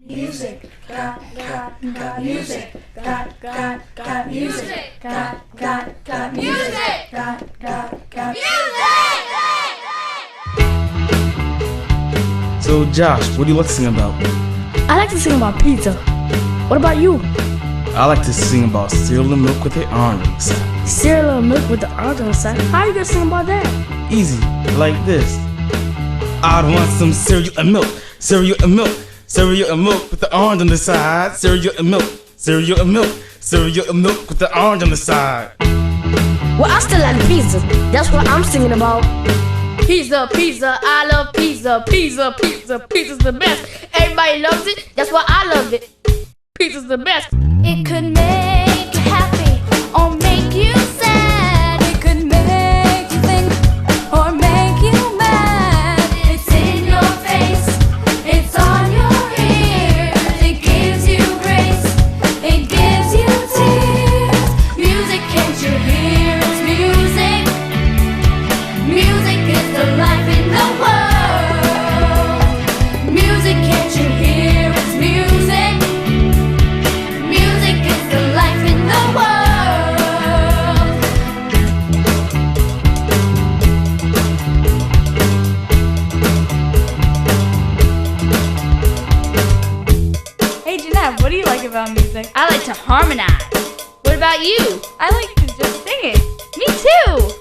Music, got music, got music, got music, got music. So Josh, what do you like to sing about? I like to sing about pizza. What about you? I like to sing about cereal and milk with the orange on the side. Cereal and milk with the orange on the side? How are you gonna sing about that? Easy, like this. I want some cereal and milk, cereal and milk, cereal and milk with the orange on the side. Cereal and milk, cereal and milk, cereal and milk with the orange on the side. Well, I still like pizza. That's what I'm singing about. Pizza, pizza, I love pizza. Pizza, pizza, pizza's the best. Everybody loves it, that's why I love it. Pizza's the best. It could make you happy or make you sad. It could make you think or make you mad. It's in your face, it's on your ear. It gives you grace, it gives you tears. Music, can't you hear? It's music. Music is the life in the world. Music, can't you hear? It's music. Music is the life in the world. Hey Jeanette, what do you like about music? I like to harmonize. What about you? I like to just sing it. Me too.